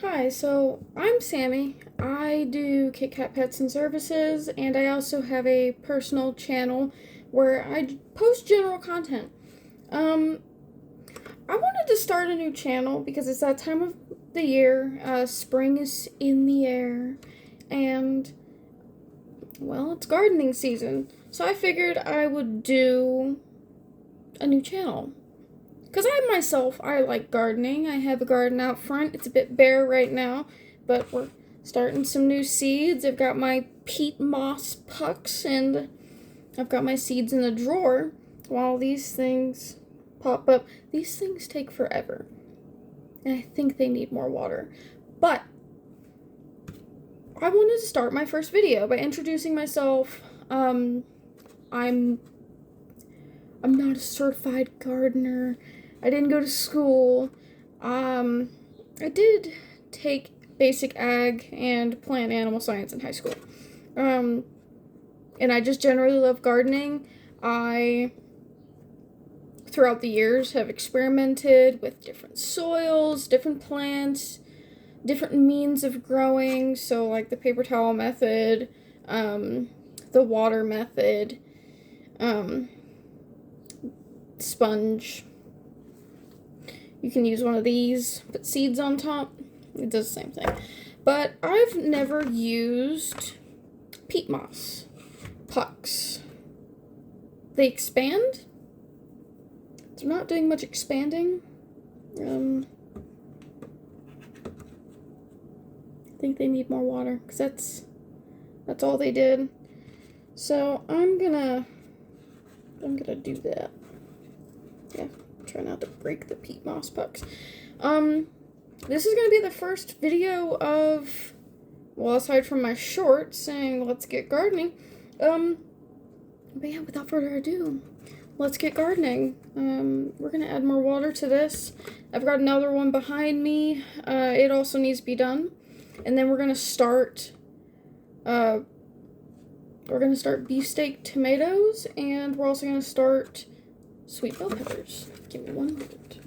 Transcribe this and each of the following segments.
Hi, so I'm Sammy. I do Kit Kat Pets and Services, and I also have a personal channel where I post general content. Um, I wanted to start a new channel because it's that time of the year. Spring is in the air, and well, it's gardening season. So I figured I would do a new channel. Because I like gardening. I have a garden out front. It's a bit bare right now, but we're starting some new seeds. I've got my peat moss pucks, and I've got my seeds in the drawer while these things pop up. These things take forever, and I think they need more water. But I wanted to start my first video by introducing myself. I'm not a certified gardener. I didn't go to school. I did take basic ag and plant animal science in high school. And I just generally love gardening. I, throughout the years, have experimented with different soils, different plants, different means of growing. So, like the paper towel method, the water method, sponge. You can use one of these, put seeds on top. It does the same thing. But I've never used peat moss pucks. They expand. They're not doing much expanding. I think they need more water because that's all they did. So I'm gonna do that. Yeah. Try not to break the peat moss pucks. This is gonna be the first video of, well, aside from my short saying let's get gardening. But yeah, without further ado, let's get gardening. We're gonna add more water to this. I've got another one behind me. It also needs to be done, and then we're gonna start. Beefsteak tomatoes, and we're also gonna start sweet bell peppers. Give me 1 minute.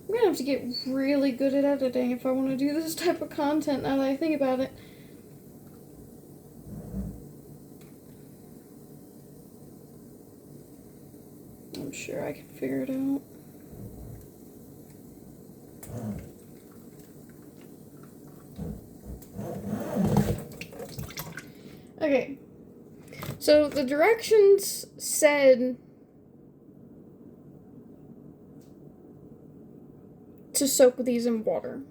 I'm gonna have to get really good at editing if I want to do this type of content now that I think about it. I'm sure I can figure it out. Okay, so the directions said to soak these in water.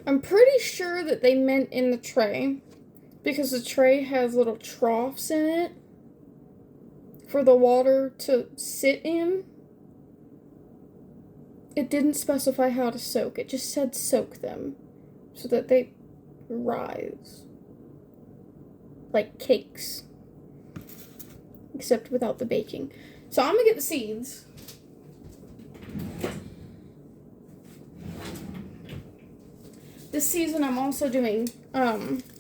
I'm pretty sure that they meant in the tray, because the tray has little troughs in it for the water to sit in. It didn't specify how to soak. It just said soak them so that they rise like cakes, except without the baking. So I'm gonna get the seeds. This season I'm also doing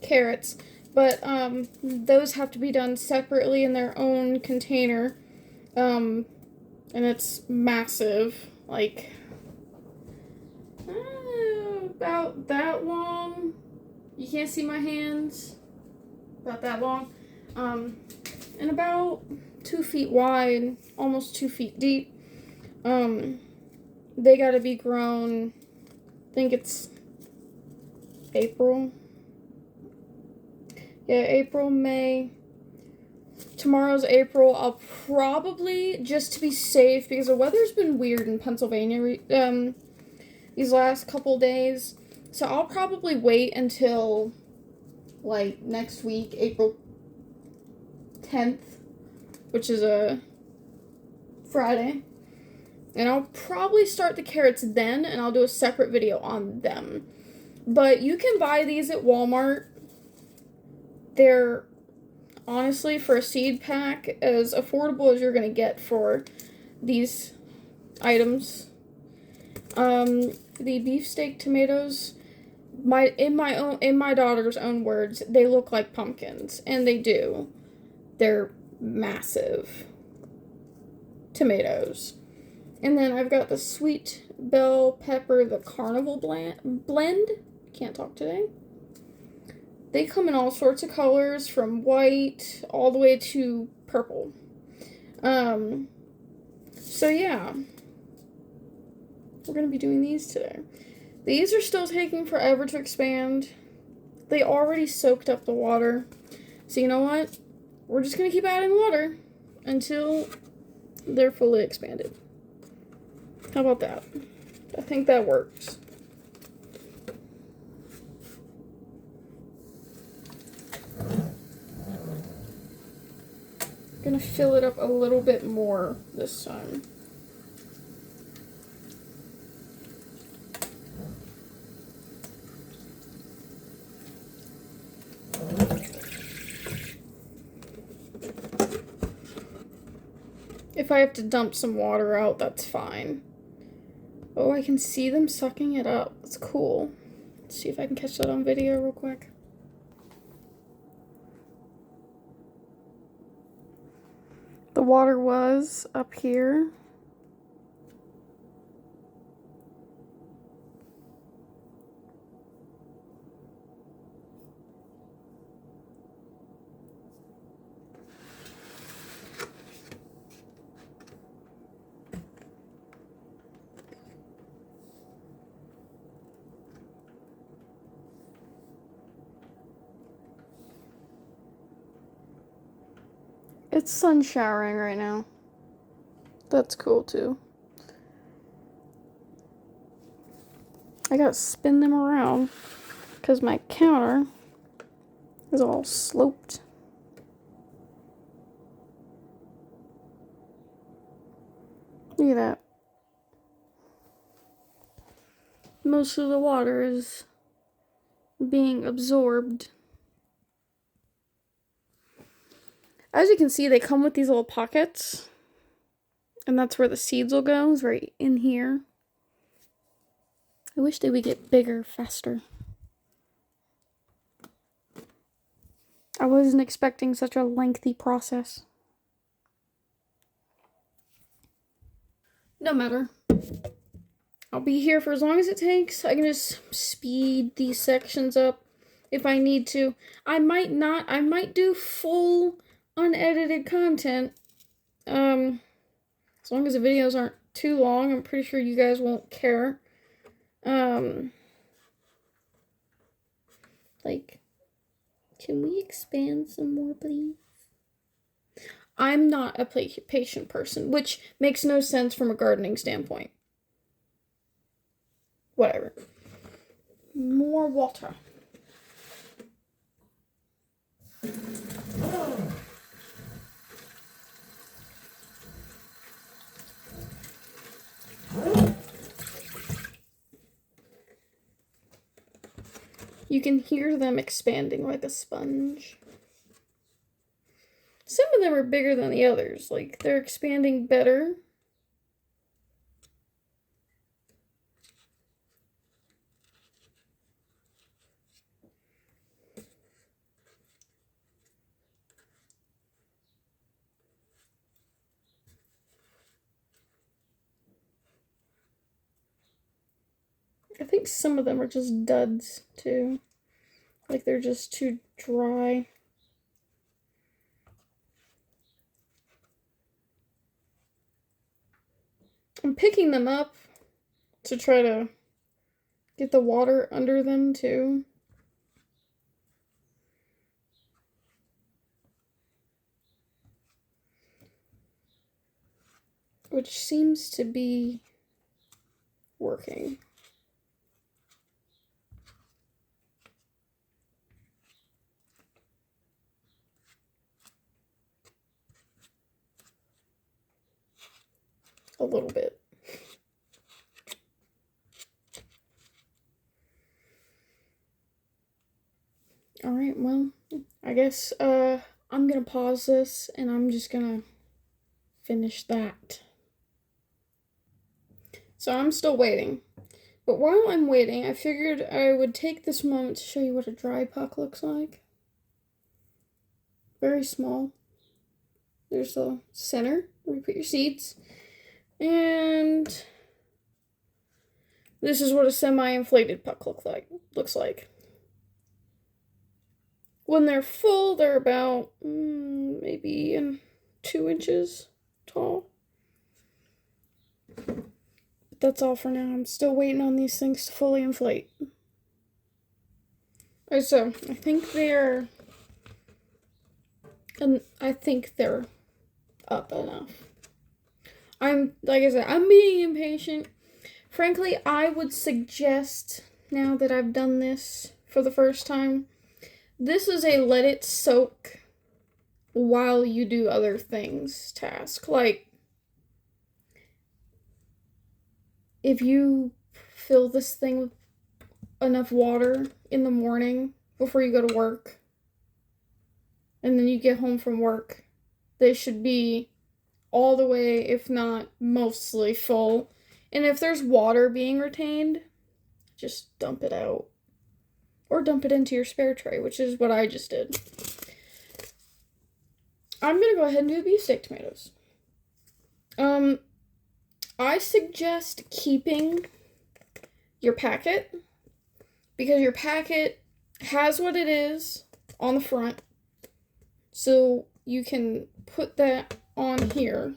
carrots, but those have to be done separately in their own container, and it's massive, like about that long. You can't see my hands. About that long, and about 2 feet wide, almost 2 feet deep. They gotta be grown, I think it's April. Yeah, April, May. Tomorrow's April. I'll probably, just to be safe, because the weather's been weird in Pennsylvania these last couple days, so I'll probably wait until like next week, April 10th, which is a Friday, and I'll probably start the carrots then, and I'll do a separate video on them. But you can buy these at Walmart. They're honestly, for a seed pack, as affordable as you're going to get for these items. The beefsteak tomatoes, in my daughter's own words, they look like pumpkins, and they do. They're massive tomatoes. And then I've got the sweet bell pepper, the carnival blend. Can't talk today. They come in all sorts of colors, from white all the way to purple. So yeah, we're going to be doing these today. These are still taking forever to expand. They already soaked up the water. So you know what? We're just going to keep adding water until they're fully expanded. How about that? I think that works. I'm going to fill it up a little bit more this time. If I have to dump some water out, that's fine. Oh, I can see them sucking it up. That's cool. Let's see if I can catch that on video real quick. The water was up here. It's sun showering right now. That's cool too. I gotta spin them around because my counter is all sloped. Look at that. Most of the water is being absorbed. As you can see, they come with these little pockets, and that's where the seeds will go, is right in here. I wish they would get bigger faster. I wasn't expecting such a lengthy process. No matter. I'll be here for as long as it takes. I can just speed these sections up if I need to. I might not. I might do full unedited content. As long as the videos aren't too long, I'm pretty sure you guys won't care. Like, can we expand some more, please? I'm not a patient person, which makes no sense from a gardening standpoint. Whatever. More water. You can hear them expanding like a sponge. Some of them are bigger than the others. Like, they're expanding better. I think some of them are just duds, too. Like, they're just too dry. I'm picking them up to try to get the water under them, too. Which seems to be working. A little bit. Alright, well, I guess, on I'm gonna pause this and I'm just gonna finish that. So I'm still waiting. But while I'm waiting, I figured I would take this moment to show you what a dry puck looks like. Very small. There's the center where you put your seeds. And this is what a semi-inflated puck looks like. When they're full, they're about maybe 2 inches tall. But that's all for now. I'm still waiting on these things to fully inflate. Alright, so I think they're up enough. Like I said, I'm being impatient. Frankly, I would suggest, now that I've done this for the first time, this is a let it soak while you do other things task. Like, if you fill this thing with enough water in the morning before you go to work, and then you get home from work, they should be all the way, if not mostly full. And if there's water being retained, just dump it out. Or dump it into your spare tray, which is what I just did. I'm going to go ahead and do the beefsteak tomatoes. I suggest keeping your packet, because your packet has what it is on the front. So you can put that on here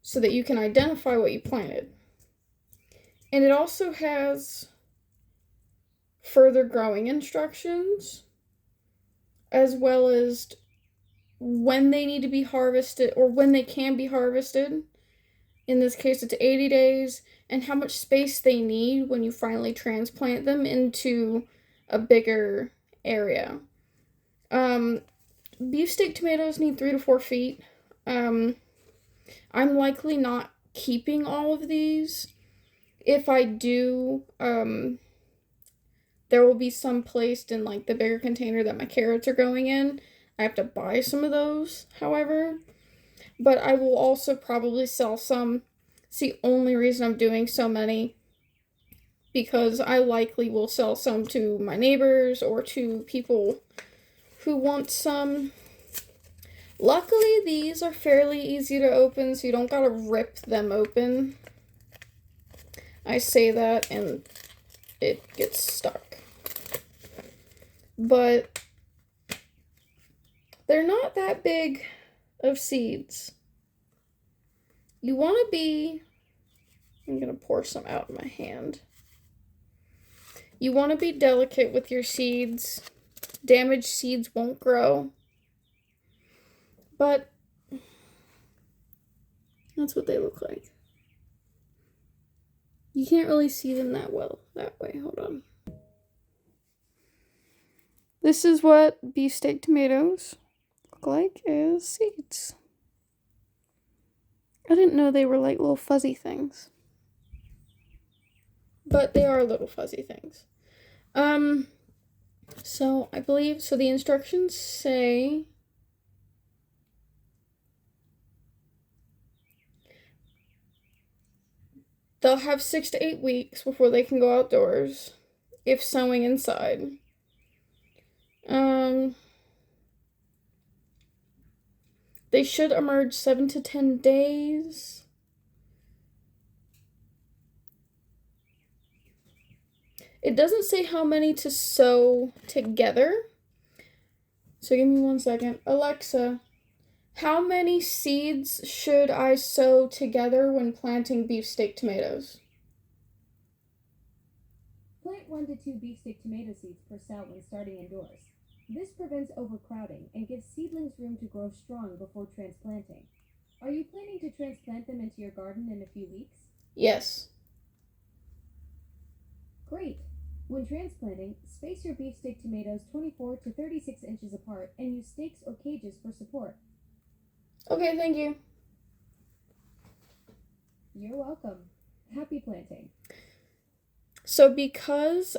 so that you can identify what you planted. And it also has further growing instructions, as well as when they need to be harvested, or when they can be harvested. In this case, it's 80 days, and how much space they need when you finally transplant them into a bigger area. Beefsteak tomatoes need 3 to 4 feet. I'm likely not keeping all of these. If I do, there will be some placed in like the bigger container that my carrots are going in. I have to buy some of those, however. But I will also probably sell some. It's the only reason I'm doing so many, because I likely will sell some to my neighbors or to people who want some. Luckily, these are fairly easy to open, so you don't gotta rip them open. I say that and it gets stuck. But they're not that big of seeds. You want to be, I'm going to pour some out in my hand. You want to be delicate with your seeds. Damaged seeds won't grow. But that's what they look like. You can't really see them that well that way. Hold on. This is what beefsteak tomatoes look like as seeds. I didn't know they were like little fuzzy things. But they are little fuzzy things. So I believe, so the instructions say they'll have 6 to 8 weeks before they can go outdoors, if sowing inside. They should emerge 7 to 10 days. It doesn't say how many to sow together. So give me 1 second. Alexa, how many seeds should I sow together when planting beefsteak tomatoes? Plant 1 to 2 beefsteak tomato seeds per cell when starting indoors. This prevents overcrowding and gives seedlings room to grow strong before transplanting. Are you planning to transplant them into your garden in a few weeks? Yes. Great. When transplanting, space your beefsteak tomatoes 24 to 36 inches apart and use stakes or cages for support. Okay, thank you. You're welcome. Happy planting. So because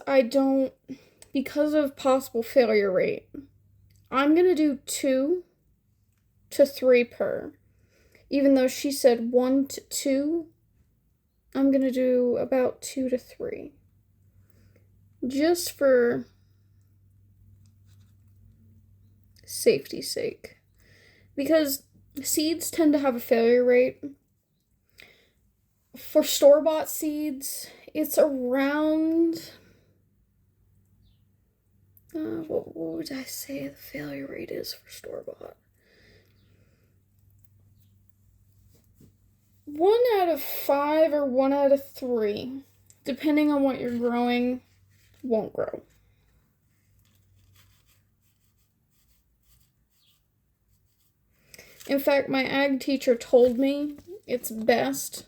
of possible failure rate, I'm going to do 2 to 3 per. Even though she said 1 to 2, I'm going to do about 2 to 3. Just for safety's sake. Because seeds tend to have a failure rate. For store-bought seeds, it's around... what would I say the failure rate is for store-bought? 1 out of 5 or 1 out of 3, depending on what you're growing, won't grow. In fact, my ag teacher told me it's best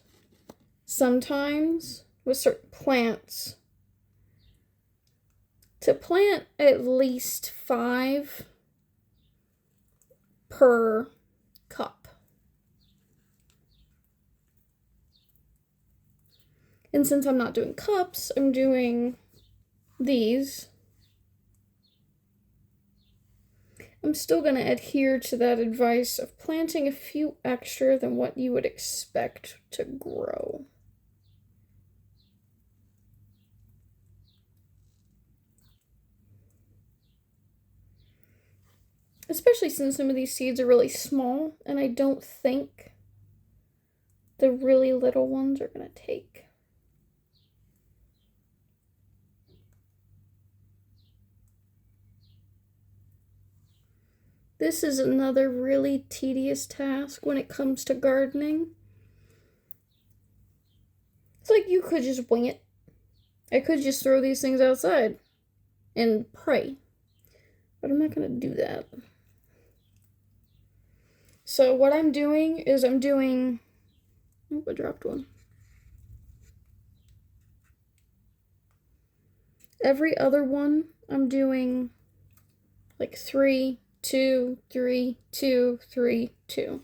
sometimes with certain plants to plant at least 5 per cup. And since I'm not doing cups, I'm doing these. I'm still going to adhere to that advice of planting a few extra than what you would expect to grow. Especially since some of these seeds are really small, and I don't think the really little ones are going to take. This is another really tedious task when it comes to gardening. It's like you could just wing it. I could just throw these things outside and pray. But I'm not going to do that. So what I'm doing is I'm doing... Oh, I dropped one. Every other one, I'm doing like 3, 2, 3, 2, 3, 2.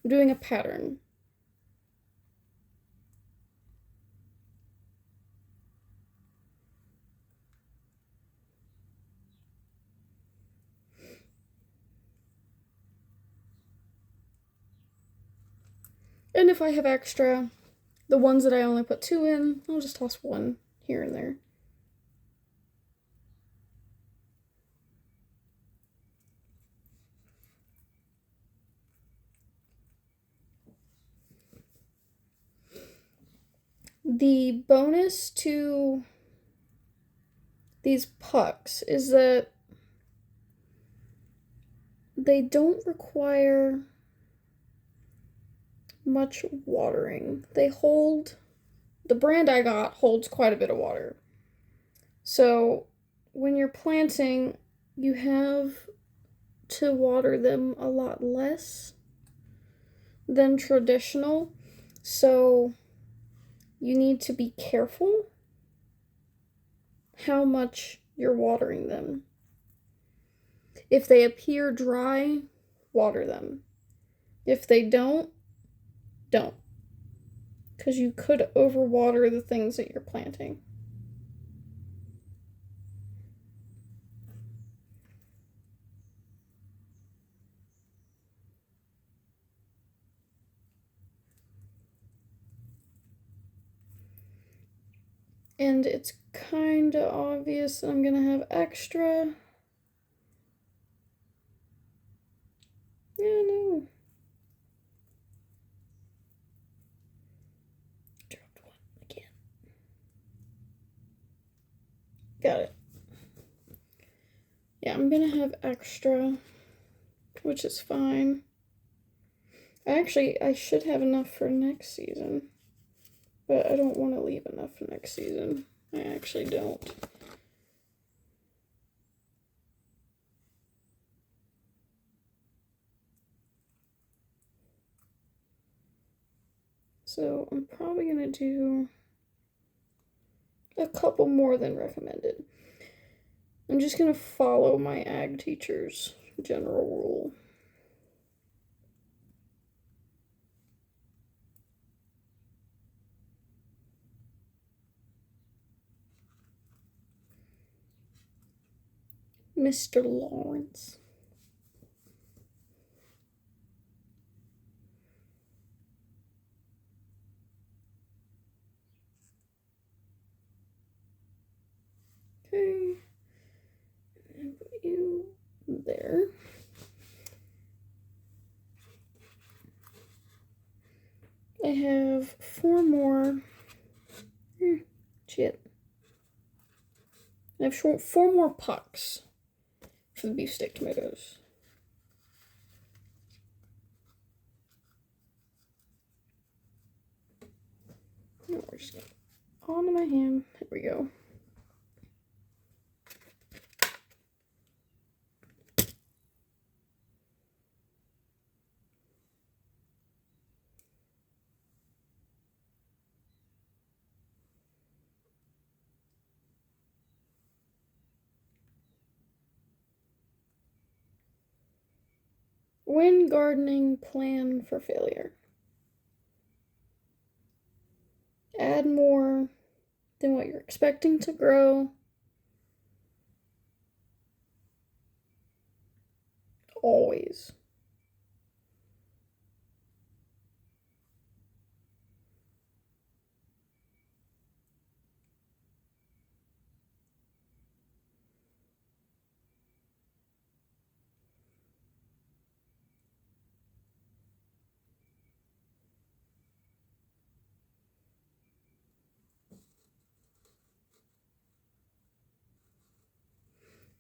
I'm doing a pattern. And if I have extra, the ones that I only put 2 in, I'll just toss 1 here and there. The bonus to these pucks is that they don't require much watering. They hold, the brand I got holds quite a bit of water. So when you're planting, you have to water them a lot less than traditional. So you need to be careful how much you're watering them. If they appear dry, water them. If they don't. Because you could overwater the things that you're planting. And it's kind of obvious I'm going to have extra. Yeah, no. Dropped one again. Got it. Yeah, I'm going to have extra, which is fine. I should have enough for next season. But I don't want to leave enough for next season. I actually don't. So I'm probably going to do a couple more than recommended. I'm just going to follow my ag teacher's general rule. Mr. Lawrence. Okay. And put you there. I have 4 more. Shit. I have 4 more pucks for the beefsteak tomatoes. Now we're just going onto my hand. Here we go. When gardening, plan for failure. Add more than what you're expecting to grow. Always.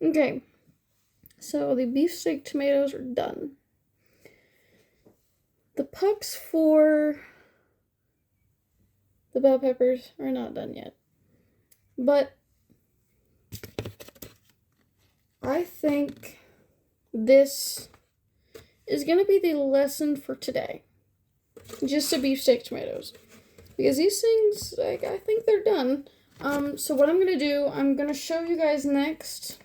Okay, so the beefsteak tomatoes are done. The pucks for the bell peppers are not done yet. But I think this is going to be the lesson for today. Just the beefsteak tomatoes. Because these things, like, I think they're done. So what I'm going to do, I'm going to show you guys next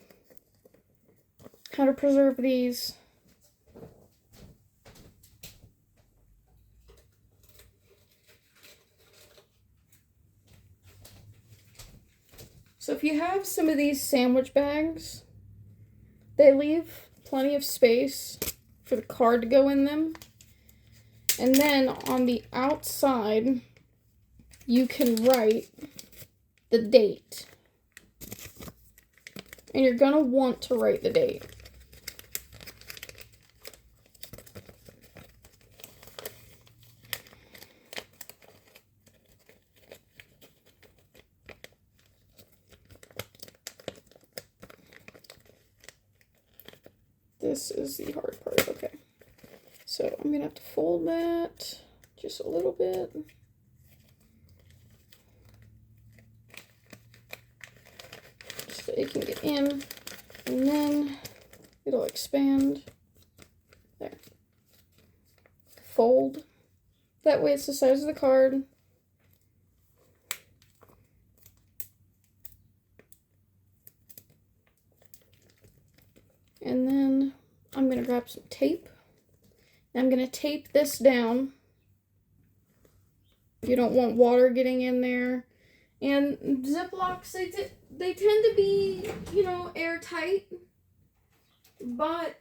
how to preserve these. So if you have some of these sandwich bags, they leave plenty of space for the card to go in them. And then on the outside, you can write the date. And you're going to want to write the date. This is the hard part. Okay. So I'm going to have to fold that just a little bit. So it can get in. And then it'll expand. There. Fold. That way it's the size of the card. And then I'm going to grab some tape. I'm going to tape this down. You don't want water getting in there. And Ziplocs, they tend to be, airtight. But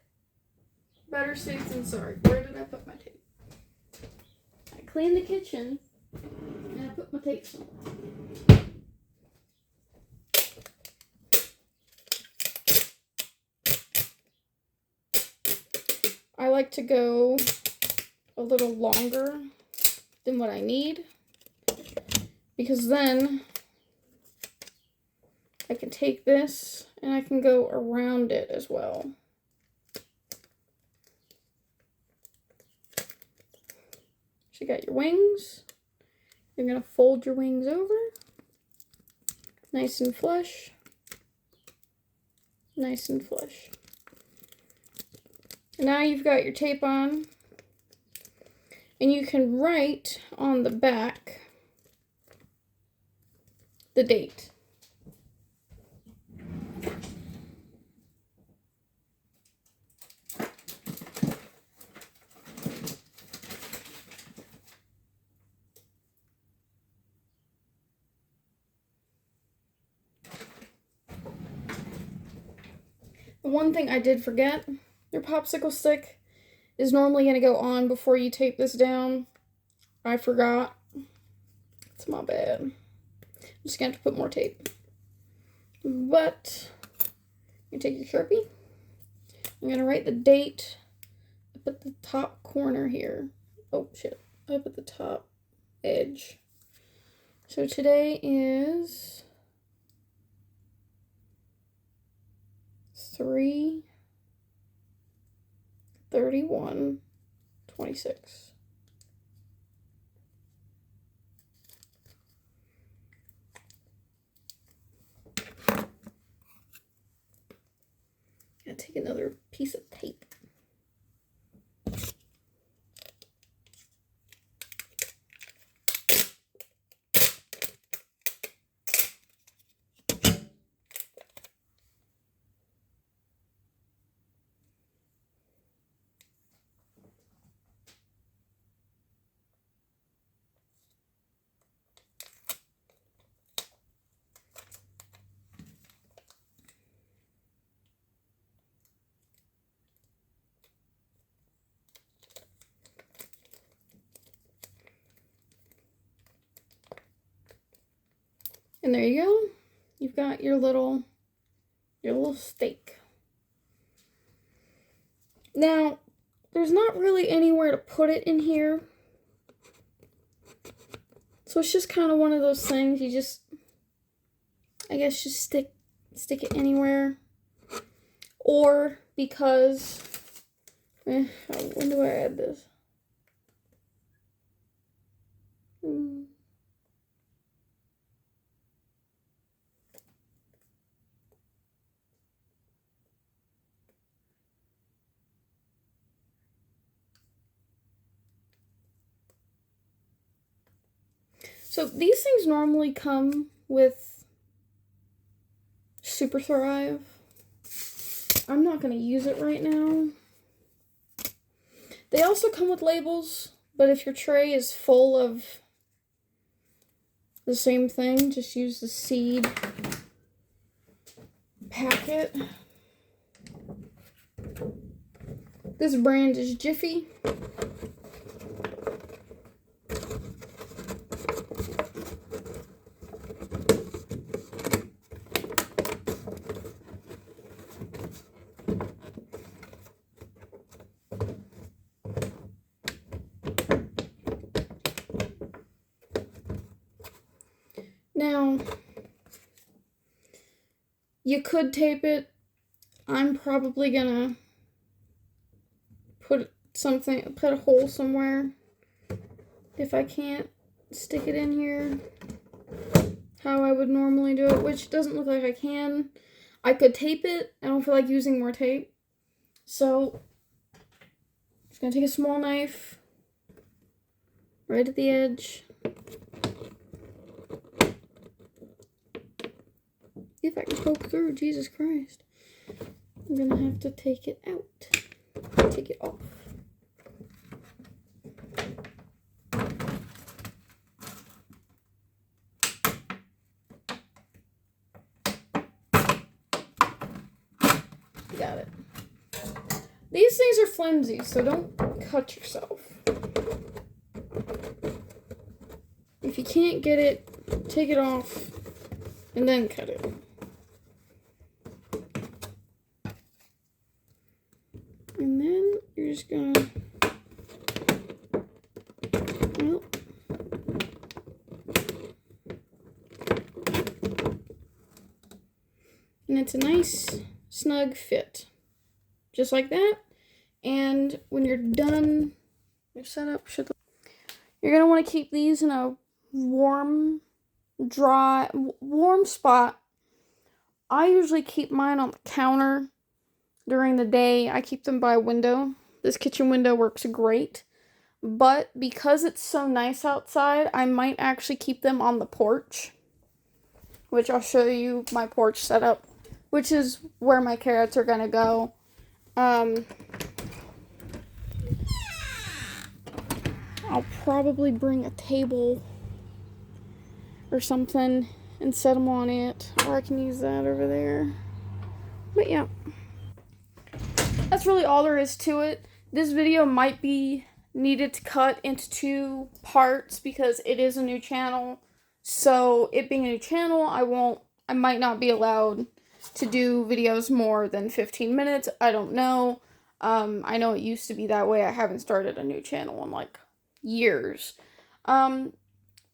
better safe than sorry. Where did I put my tape? I cleaned the kitchen and I put my tape somewhere. I like to go a little longer than what I need, because then I can take this and I can go around it as well. So you got your wings. You're going to fold your wings over. Nice and flush. Nice and flush. And now you've got your tape on. And you can write on the back the date. The one thing I did forget, your popsicle stick is normally going to go on before you tape this down. I forgot. It's my bad. I'm just going to have to put more tape. But you take your Sharpie. I'm gonna write the date up at the top corner here. Oh shit, up at the top edge. So today is 3/31/26. Gotta take another piece of tape. And there you go. You've got your little stake. Now, there's not really anywhere to put it in here. So it's just kind of one of those things you just, I guess, just stick it anywhere. Or because, when do I add this? So these things normally come with Super Thrive. I'm not going to use it right now. They also come with labels, but if your tray is full of the same thing, just use the seed packet. This brand is Jiffy. Now, you could tape it. I'm probably gonna put a hole somewhere if I can't stick it in here how I would normally do it, which doesn't look like I can. I could tape it. I don't feel like using more tape. So, I'm just gonna take a small knife right at the edge. If I can poke through, Jesus Christ. I'm gonna have to take it out. Take it off. Got it. These things are flimsy, so don't cut yourself. If you can't get it, take it off and then cut it. And then you're just gonna, well, and it's a nice snug fit, just like that. And when you're done your setup, you're gonna want to keep these in a warm spot. I usually keep mine on the counter. During the day, I keep them by a window. This kitchen window works great. But because it's so nice outside, I might actually keep them on the porch. Which I'll show you my porch setup. Which is where my carrots are going to go. I'll probably bring a table or something and set them on it. Or I can use that over there. But yeah. That's really all there is to it. This video might be needed to cut into 2 parts because it is a new channel. So, it being a new channel, I won't I might not be allowed to do videos more than 15 minutes. I don't know. I know it used to be that way. I haven't started a new channel in like years. But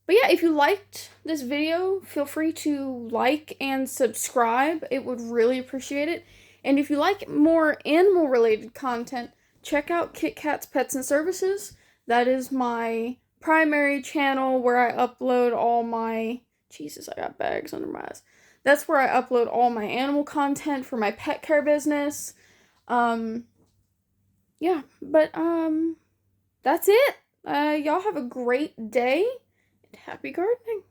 yeah, if you liked this video, feel free to like and subscribe. It would really appreciate it. And if you like more animal related content, check out Kit Kat's Pets and Services. That is my primary channel where I upload all my... Jesus, I got bags under my eyes. That's where I upload all my animal content for my pet care business. Yeah, but that's it. Y'all have a great day and happy gardening.